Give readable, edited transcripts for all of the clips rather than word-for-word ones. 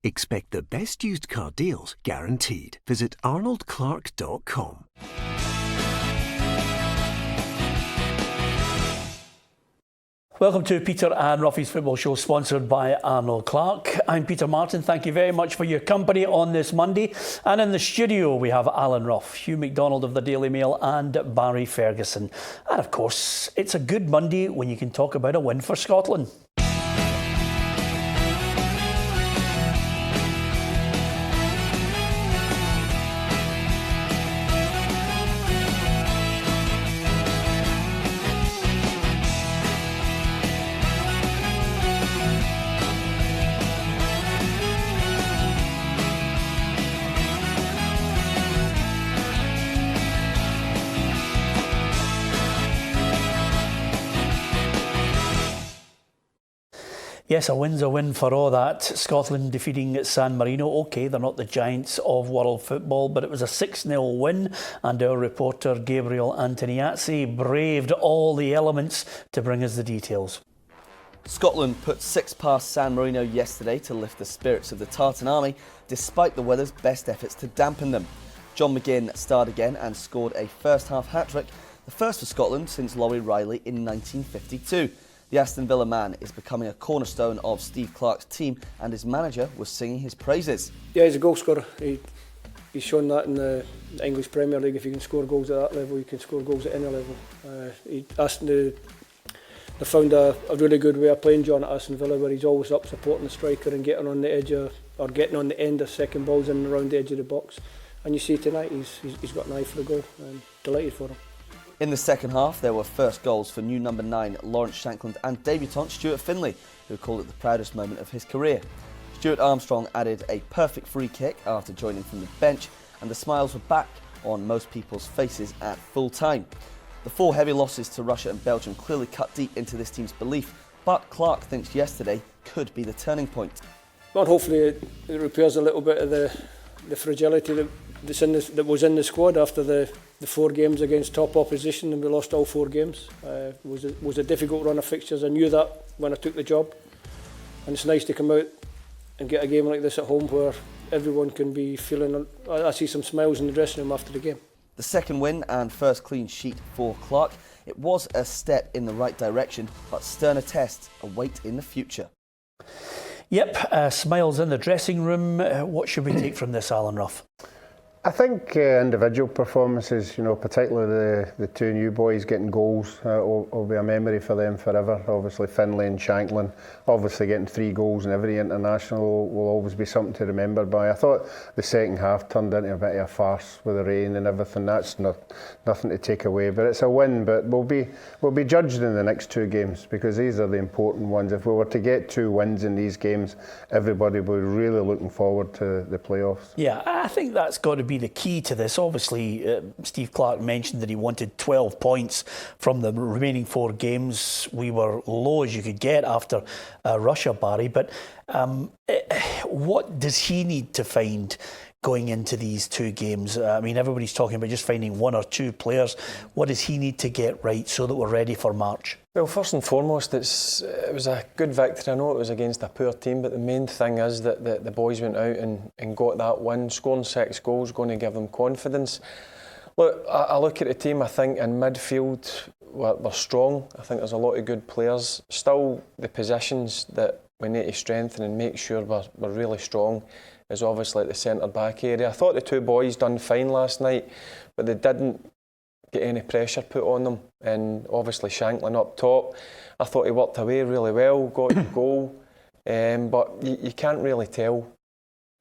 Expect the best used car deals guaranteed. Visit arnoldclark.com. Welcome to Peter and Ruffy's Football Show, sponsored by Arnold Clark. I'm Peter Martin. Thank you very much for your company on this Monday. And in the studio, we have Alan Ruff, Hugh MacDonald of the Daily Mail and Barry Ferguson. And of course, it's a good Monday when you can talk about a win for Scotland. Yes, a win's a win for all that. Scotland defeating San Marino. OK, they're not the giants of world football, but it was a 6-0 win, and our reporter Gabriel Antoniazzi braved all the elements to bring us the details. Scotland put 6 past San Marino yesterday to lift the spirits of the Tartan Army, despite the weather's best efforts to dampen them. John McGinn starred again and scored a first-half hat-trick, the first for Scotland since Laurie Riley in 1952. The Aston Villa man is becoming a cornerstone of Steve Clarke's team, and his manager was singing his praises. Yeah, he's a goal scorer. He's shown that in the English Premier League. If you can score goals at that level, you can score goals at any level. They found a really good way of playing John at Aston Villa, where he's always up supporting the striker and getting on the edge or getting on the end of second balls in and around the edge of the box. And you see tonight, he's got an eye for the goal. I'm delighted for him. In the second half, there were first goals for new number 9 Lawrence Shankland and debutant Stuart Finlay, who called it the proudest moment of his career. Stuart Armstrong added a perfect free kick after joining from the bench, and the smiles were back on most people's faces at full time. The 4 heavy losses to Russia and Belgium clearly cut deep into this team's belief, but Clarke thinks yesterday could be the turning point. Well, hopefully it repairs a little bit of the fragility that was in the squad after the 4 games against top opposition, and we lost all 4 games. It was a difficult run of fixtures. I knew that when I took the job, and it's nice to come out and get a game like this at home where everyone can be feeling. I see some smiles in the dressing room after the game. The second win and first clean sheet for Clarke. It was a step in the right direction, but sterner tests await in the future. Yep, smiles in the dressing room. What should we take from this, Alan Ruff? I think individual performances, particularly the 2 new boys getting goals, will be a memory for them forever. Obviously Finlay and Shankland, obviously getting 3 goals in every international will always be something to remember by. I thought the second half turned into a bit of a farce with the rain and everything. That's nothing to take away, but it's a win. But we'll be judged in the next 2 games, because these are the important ones. If we were to get 2 wins in these games, everybody will be really looking forward to the playoffs. Yeah, I think that's got to be the key to this. Obviously, Steve Clarke mentioned that he wanted 12 points from the remaining 4 games. We were low as you could get after Russia, Barry. But what does he need to find going into these 2 games? I mean, everybody's talking about just finding 1 or 2 players. What does he need to get right so that we're ready for March? Well, first and foremost, it was a good victory. I know it was against a poor team, but the main thing is that the boys went out and got that win. Scoring 6 goals going to give them confidence. Look, I look at the team, I think in midfield we're strong. I think there's a lot of good players. Still, the positions that we need to strengthen and make sure we're really strong is obviously at the centre-back area. I thought the 2 boys done fine last night, but they didn't get any pressure put on them, and obviously Shankland up top, I thought he worked away really well, got the goal, but you can't really tell.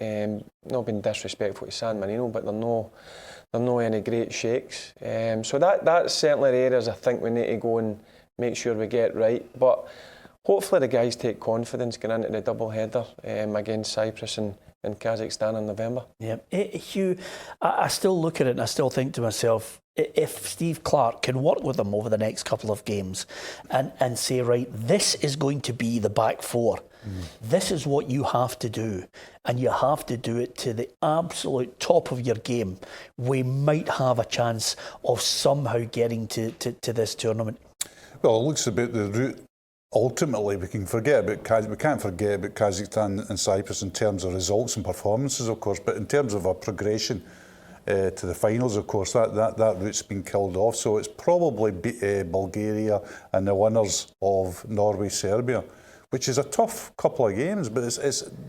Not being disrespectful to San Marino, but they're no any great shakes. So that's certainly the areas I think we need to go and make sure we get right. But hopefully the guys take confidence going into the double header against Cyprus and Kazakhstan in November. Yeah, Hugh, I still look at it and I still think to myself, if Steve Clarke can work with them over the next couple of games and say, right, this is going to be the back 4. This is what you have to do, and you have to do it to the absolute top of your game. We might have a chance of somehow getting to this tournament. Well, it looks about the route ultimately we can forget about we can't forget about Kazakhstan and Cyprus in terms of results and performances, of course, but in terms of our progression to the finals, of course, that route's been killed off. So it's probably Bulgaria and the winners of Norway, Serbia, which is a tough couple of games. But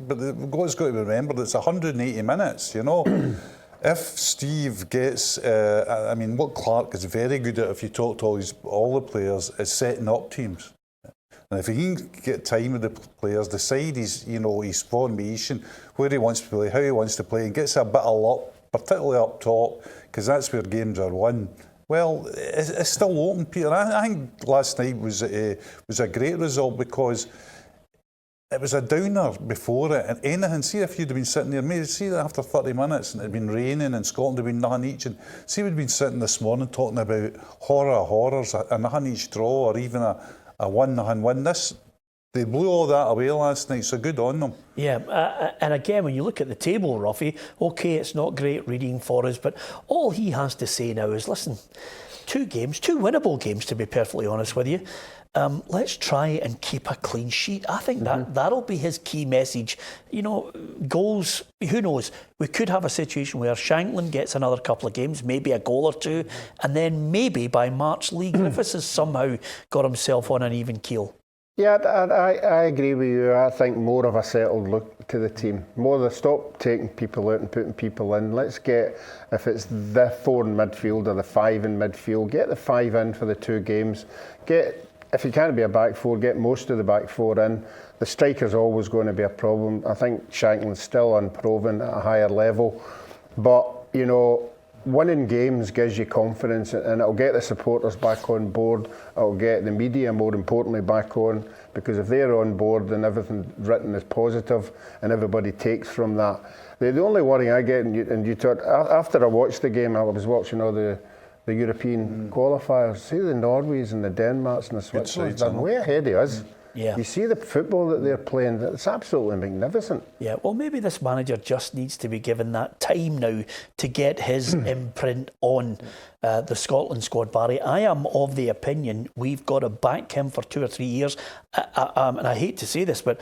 we've always got to remember that it's 180 minutes. You know, if Steve gets, I mean, what Clark is very good at, if you talk to all the players, is setting up teams. And if he can get time with the players, decide his formation, where he wants to play, how he wants to play, and gets a bit of luck, particularly up top, because that's where games are won. Well, it's still open, Peter. I think last night was a great result because it was a downer before it. And anything, see if you'd have been sitting there, maybe see that after 30 minutes and it had been raining and Scotland had been nothing each, and see we'd been sitting this morning talking about horrors, a nothing each draw, or even a 1-0 win. They blew all that away last night, so good on them. Yeah, and again, when you look at the table, Ruffy, OK, it's not great reading for us, but all he has to say now is, listen, 2 winnable games, to be perfectly honest with you. Let's try and keep a clean sheet. I think that'll be his key message. You know, goals, who knows? We could have a situation where Shankland gets another couple of games, maybe a goal or 2, and then maybe by March, Lee Griffiths has somehow got himself on an even keel. Yeah, I agree with you. I think more of a settled look to the team. More of the stop taking people out and putting people in. Let's get, if it's the 4 in midfield or the 5 in midfield, get the 5 in for the 2 games. If you can't be a back 4, get most of the back 4 in. The striker's always going to be a problem. I think Shankland's still unproven at a higher level. But, you know, winning games gives you confidence, and it'll get the supporters back on board. It'll get the media, more importantly, back on, because if they're on board, then everything written is positive and everybody takes from that. The only worry I get, and you talked, after I watched the game, I was watching all the European qualifiers. See the Norways and the Denmarks and the Switzerlands, they're way ahead of us. Yeah. You see the football that they're playing, it's absolutely magnificent. Yeah, well, maybe this manager just needs to be given that time now to get his imprint on the Scotland squad, Barry. I am of the opinion we've got to back him for 2 or 3 years. And I hate to say this, but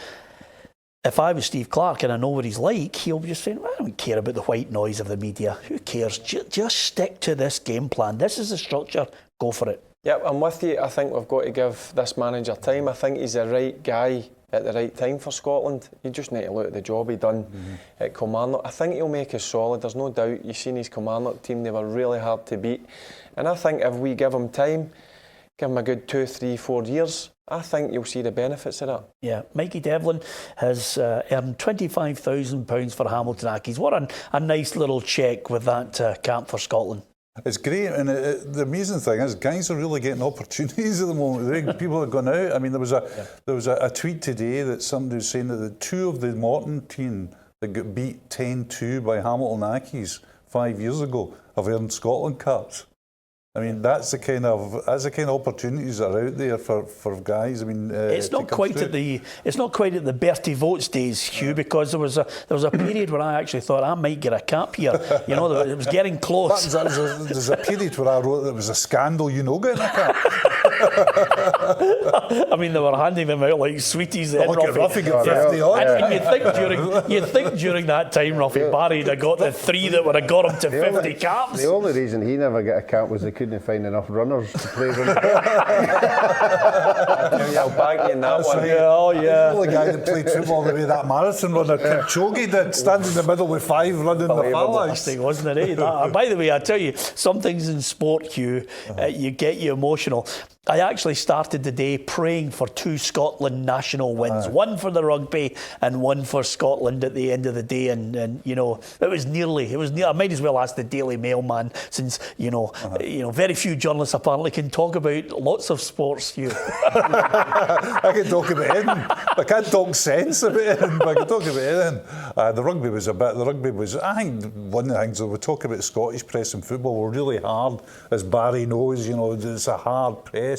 if I was Steve Clark and I know what he's like, he'll be just saying, I don't care about the white noise of the media. Who cares? Just stick to this game plan. This is the structure. Go for it. Yeah, I'm with you. I think we've got to give this manager time. I think he's the right guy at the right time for Scotland. You just need to look at the job he done at Kilmarnock. I think he'll make us solid. There's no doubt. You've seen his Kilmarnock team. They were really hard to beat. And I think if we give him time, give him a good 2, 3, 4 years, I think you'll see the benefits of that. Yeah, Mikey Devlin has earned £25,000 for Hamilton Accies. What a nice little cheque with that camp for Scotland. It's great, and the amazing thing is, guys are really getting opportunities at the moment. People are going out. I mean, there was a tweet today that somebody was saying that the 2 of the Morton team that got beat 10-2 by Hamilton Accies 5 years ago have earned Scotland caps. I mean, that's the kind of opportunities that are out there for guys. I mean, it's not quite at the Bertie Votes days, Hugh, because there was a period where I actually thought I might get a cap here. You know, it was getting close. There's a period where I wrote that it was a scandal, getting a cap. I mean, they were handing them out like sweeties. Then, Ruffy got 50 on. And you'd think during that time, Ruffy Barry'd have got the 3 that would have got him to 50 caps. The only reason he never got a cap was they couldn't find enough runners to play with. I'll back you in that one. The only guy that played football the way that marathon runner Kipchoge did, standing in the middle with 5 running the far wasn't it? By the way, I tell you, some things in sport, Hugh, you get you emotional. I actually started the day praying for 2 Scotland national wins, one for the rugby and one for Scotland at the end of the day. And you know, it was nearly. I might as well ask the Daily Mail man, since very few journalists apparently can talk about lots of sports. Hugh, I can talk about anything. I can't talk sense about anything, but I can talk about anything. The rugby was. I think one of the things that we talk about Scottish press and football were really hard, as Barry knows. You know, it's a hard press.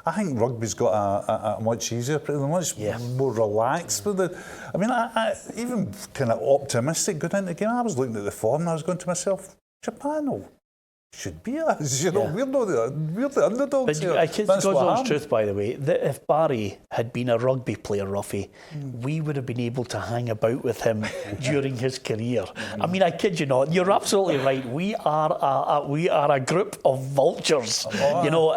I think rugby's got a much easier, much more relaxed with it. I mean, I even kind of optimistic going into the game. I was looking at the form and I was going to myself, Japan should be us. We're the underdogs here. God's honest truth, by the way, that if Barry had been a rugby player, Ruffy, we would have been able to hang about with him during his career. I mean, I kid you not. You're absolutely right. We are a group of vultures, you know,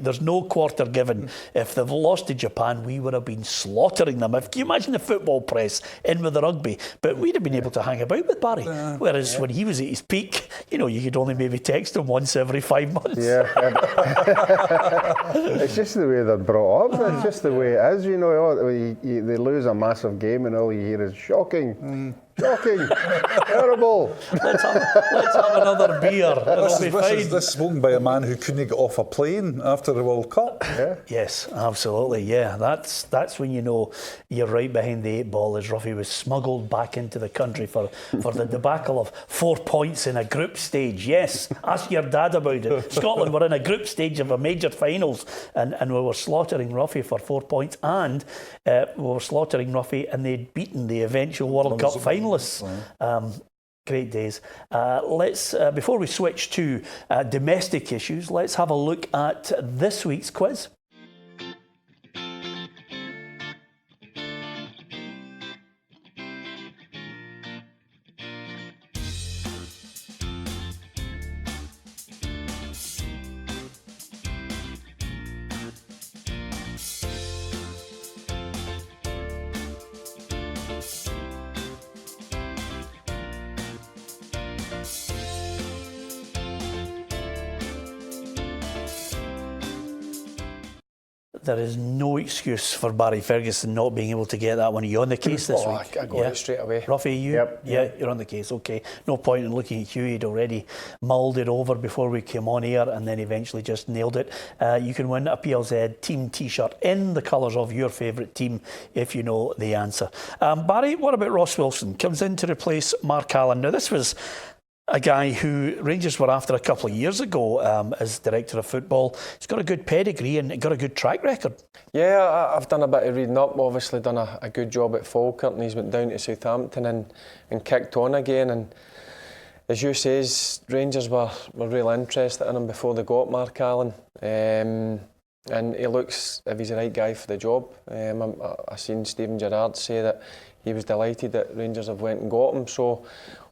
there's no quarter given. If they've lost to Japan, we would have been slaughtering them. Can you imagine the football press in with the rugby? But we'd have been able to hang about with Barry. Whereas when he was at his peak, you know, you could only maybe text him once every 5 months. Yeah. It's just the way they're brought up. It's just the way it is, you know. They lose a massive game and all you hear is shocking. Shocking. Terrible. Let's have another beer. It'll be fine. This is spoken by a man who couldn't get off a plane after the World Cup. Yeah. Yes, absolutely. Yeah, that's when you know you're right behind the 8 ball, as Ruffy was smuggled back into the country for the debacle of 4 points in a group stage. Yes, ask your dad about it. Scotland were in a group stage of a major finals and we were slaughtering Ruffy for 4 points, and we were slaughtering Ruffy and they'd beaten the eventual World Cup finalists. Great days. Let's before we switch to domestic issues, let's have a look at this week's quiz. There is no excuse for Barry Ferguson not being able to get that one. Are you on the case this week? I got it straight away. Ruffy, you? Yep. Yeah, you're on the case. Okay. No point in looking at Hugh. He'd already mulled it over before we came on air and then eventually just nailed it. You can win a PLZ team T-shirt in the colours of your favourite team if you know the answer. Barry, what about Ross Wilson? Comes in to replace Mark Allen. Now, this was a guy who Rangers were after a couple of years ago as director of football. He's got a good pedigree and got a good track record. Yeah, I've done a bit of reading up, obviously done a good job at Falkirk, and he's went down to Southampton and kicked on again. And as you say, Rangers were really interested in him before they got Mark Allen. And he looks, if he's the right guy for the job. I've seen Stephen Gerrard say that he was delighted that Rangers have went and got him. So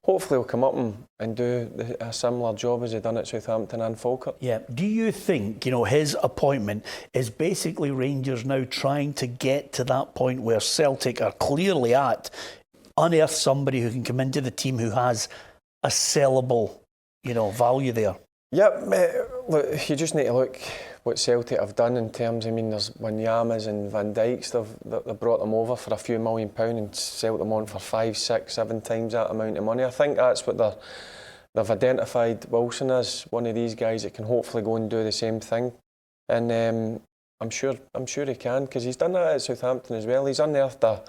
hopefully he'll come up and do a similar job as he done at Southampton and Falkirk. Yeah. Do you think, you know, his appointment is basically Rangers now trying to get to that point where Celtic are clearly at, unearth somebody who can come into the team who has a sellable, you know, value there? Yep, look, you just need to look what Celtic have done in terms, I mean, there's Wanyamas and Van Dijks, they've brought them over for a few £1 million and sold them on for 5, 6, 7 times that amount of money. I think that's what they've identified Wilson as, one of these guys that can hopefully go and do the same thing. And I'm sure he can, because he's done that at Southampton as well. He's unearthed a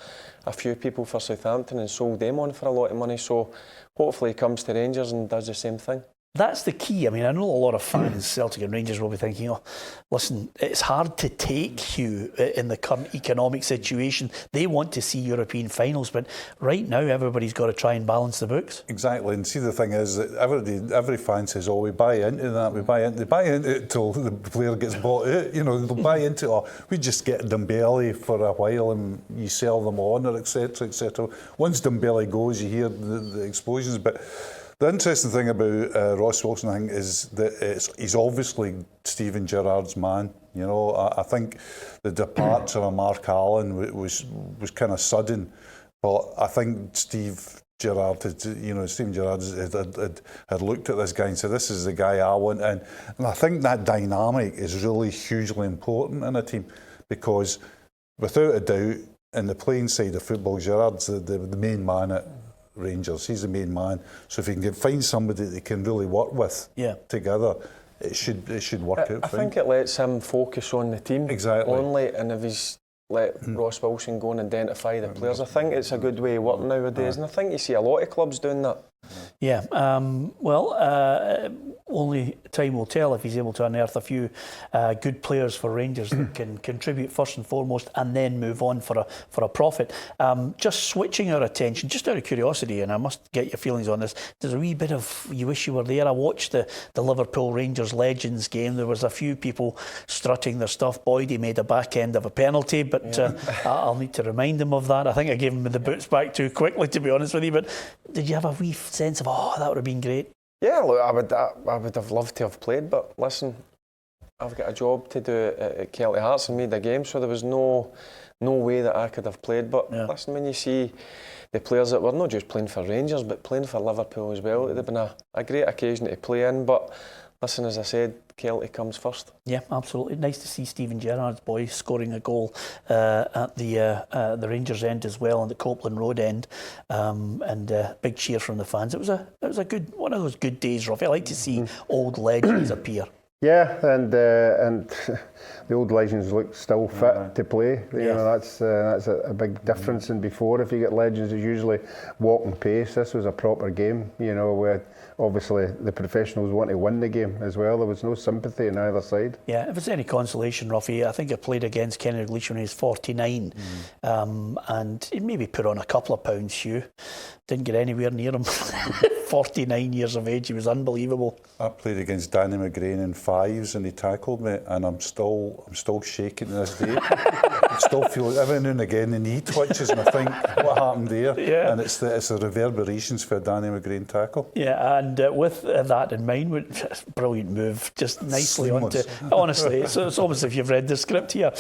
few people for Southampton and sold them on for a lot of money, so hopefully he comes to Rangers and does the same thing. That's the key. I mean, I know a lot of fans, Celtic and Rangers, will be thinking, oh, listen, it's hard to take Hugh in the current economic situation. They want to see European finals, but right now everybody's got to try and balance the books. Exactly, and see, the thing is that every fan says, oh, we buy into that, they buy into it till the player gets bought out. You know, they'll buy into it, oh, we just get Dembele for a while and you sell them on, or etc, etc. Once Dembele goes, you hear the explosions, but the interesting thing about Ross Wilson, I think, is that he's obviously Stephen Gerrard's man. You know, I think the departure of Mark Allen was kind of sudden, but I think Stephen Gerrard had looked at this guy and said, "This is the guy I want." And I think that dynamic is really hugely important in a team, because without a doubt, in the playing side of football, Gerrard's the main man at Rangers. He's the main man. So if he can find somebody that he can really work with together, it should work out. I think it lets him focus on the team only, and if he's let Ross Wilson go and identify the players, I think it's a good way of working nowadays, and I think you see a lot of clubs doing that. Yeah, only time will tell if he's able to unearth a few good players for Rangers that can contribute first and foremost and then move on for a profit. Just switching our attention, just out of curiosity, and I must get your feelings on this, there's a wee bit of you wish you were there. I watched the Liverpool Rangers Legends game. There was a few people strutting their stuff. Boydie made a back end of a penalty, but I'll need to remind him of that. I think I gave him the boots back too quickly, to be honest with you. But did you have a wee sense of, that would have been great? Yeah, look, I would have loved to have played, but listen, I've got a job to do at Celtic Hearts and made a game, so there was no way that I could have played. But listen, when you see the players that were not just playing for Rangers, but playing for Liverpool as well, it would have been a great occasion to play in. But listen, as I said, Celtic comes first. Yeah, absolutely. Nice to see Stephen Gerrard's boy scoring a goal at the Rangers end as well, on the Copeland Road end, and big cheer from the fans. It was a good one of those good days, Ruff. I like to see old legends appear. Yeah, and the old legends look still fit to play. You know, that's a big difference. And before, if you get legends, it's usually walking pace. This was a proper game. You know, where obviously the professionals want to win the game as well. There was no sympathy on either side. Yeah, if it's any consolation, Ruffy, I think I played against Kenny Dalglish when he was 49, and he maybe put on a couple of pounds, Hugh. Didn't get anywhere near him. 49 years of age, he was unbelievable. I played against Danny McGrain in fives and he tackled me, and I'm still shaking to this day. I still feel every now and again the knee twitches and I think, what happened there? Yeah. And it's the reverberations for a Danny McGrain tackle. Yeah, and with that in mind, brilliant move, just nicely onto. Honestly, it's almost as if you've read the script here.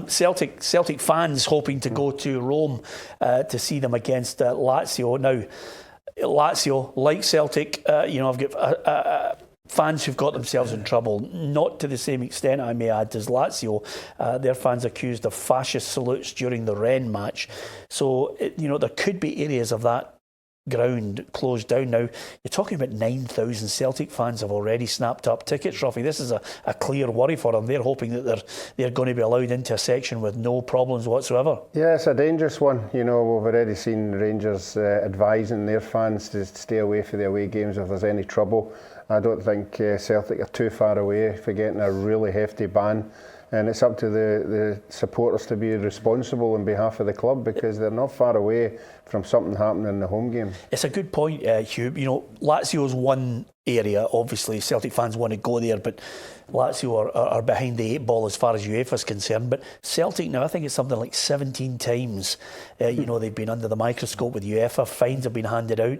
Celtic fans hoping to go to Rome to see them against Lazio. Now, Lazio, like Celtic, I've got fans who've got themselves in trouble, not to the same extent, I may add, as Lazio. Their fans accused of fascist salutes during the Rennes match. So, there could be areas of that ground closed down. Now, you're talking about 9,000 Celtic fans have already snapped up tickets, Ruffy. This is a clear worry for them. They're hoping that they're going to be allowed into a section with no problems whatsoever. Yeah, it's a dangerous one. We've already seen Rangers advising their fans to stay away from the away games if there's any trouble. I don't think Celtic are too far away for getting a really hefty ban. And it's up to the supporters to be responsible on behalf of the club, because they're not far away from something happening in the home game. It's a good point, Hugh. Lazio's one area. Obviously, Celtic fans want to go there, but Lazio are behind the 8 ball as far as UEFA is concerned. But Celtic now, I think it's something like 17 times, they've been under the microscope with UEFA. Fines have been handed out.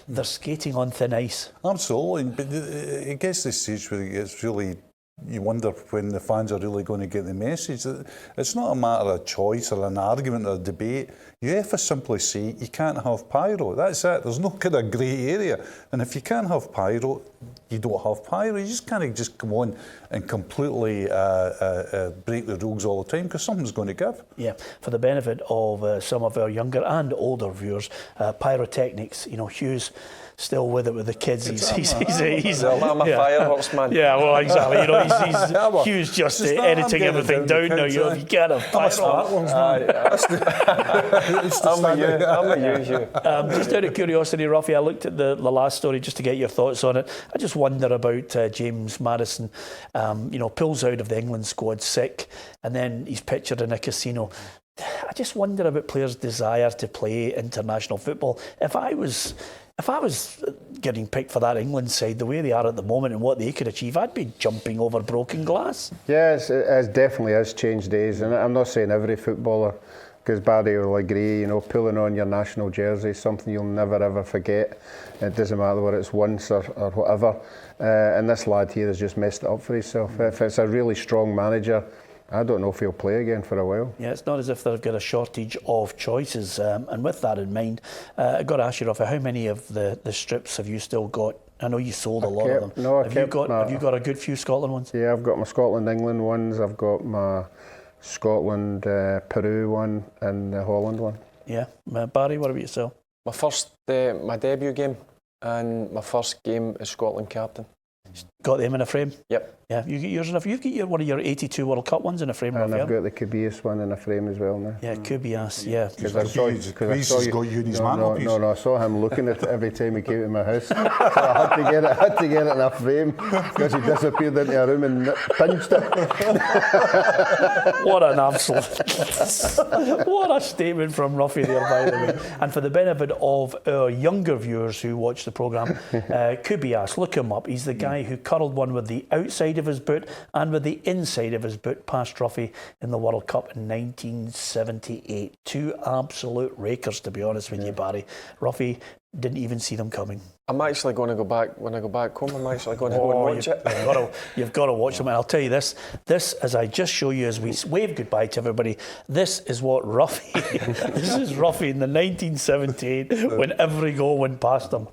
They're skating on thin ice. Absolutely, but it gets to the stage where it's really... You wonder when the fans are really going to get the message. It's not a matter of choice or an argument or a debate. UEFA simply say you can't have pyro. That's it. There's no kind of grey area. And if you can't have pyro, you don't have pyro. You just can't just come on and completely break the rules all the time, because something's going to give. Yeah, for the benefit of some of our younger and older viewers, pyrotechnics, Hugh's still with it with the kids. He's I'm a fireworks man. Yeah, well, exactly. Hugh's just editing everything down now. You can't have fireworks. I'm with you. Just out of curiosity, Ruffy, I looked at the last story just to get your thoughts on it. I just wonder about James Maddison. Pulls out of the England squad sick, and then he's pictured in a casino. I just wonder about players' desire to play international football. If I was getting picked for that England side, the way they are at the moment and what they could achieve, I'd be jumping over broken glass. Yeah, it definitely has changed days, and I'm not saying every footballer, because Barry will agree, pulling on your national jersey is something you'll never ever forget. It doesn't matter whether it's once or whatever. And this lad here has just messed it up for himself. If it's a really strong manager, I don't know if he'll play again for a while. Yeah, it's not as if they've got a shortage of choices. And with that in mind, I've got to ask you, Rafa, how many of the strips have you still got? I know you sold a lot of them. No, have you got a good few Scotland ones? Yeah, I've got my Scotland-England ones. I've got my Scotland, Peru one, and the Holland one. Yeah. Barry, what about yourself? My debut game and my first game as Scotland captain. Got them in a frame? Yep. Yeah, you get yours enough. You've got one of your 82 World Cup ones in a frame. And Ruff, I've got the Kubias one in a frame as well now. Yeah, Kubias, yeah. Because I saw I saw him looking at it every time he came to my house. So I had to get it in a frame because he disappeared into a room and pinched it. What an absolute... What a statement from Ruffy there, by the way. And for the benefit of our younger viewers who watch the programme, Kubias, look him up. He's the guy who curled one with the outside of his boot and with the inside of his boot past Ruffy in the World Cup in 1978. Two absolute rakers, to be honest with you, Barry. Ruffy didn't even see them coming. I'm actually going to go back, when I go back home, I'm actually going to go and watch it. You've got to watch them. And I'll tell you this, as I just show you as we wave goodbye to everybody, this is what Ruffy, this is Ruffy in the 1978 when every goal went past him.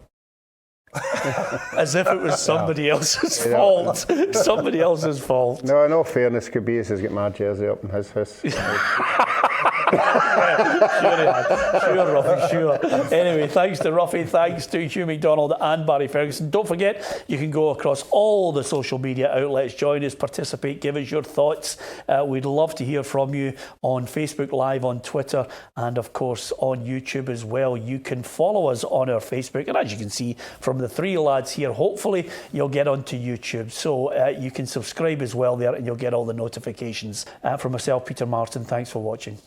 As if it was somebody else's fault. Somebody else's fault. No, in all fairness, Kubias has got my jersey up in his house. Sure, Ruffy, sure. Anyway, thanks to Ruffy, thanks to Hugh McDonald and Barry Ferguson. Don't forget, you can go across all the social media outlets, join us, participate, give us your thoughts. We'd love to hear from you on Facebook Live, on Twitter, and of course on YouTube as well. You can follow us on our Facebook, and as you can see from the three lads here, hopefully you'll get onto YouTube. So you can subscribe as well there, and you'll get all the notifications. From myself, Peter Martin, thanks for watching.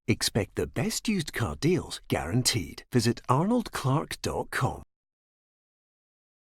Expect the best used car deals guaranteed. Visit arnoldclark.com.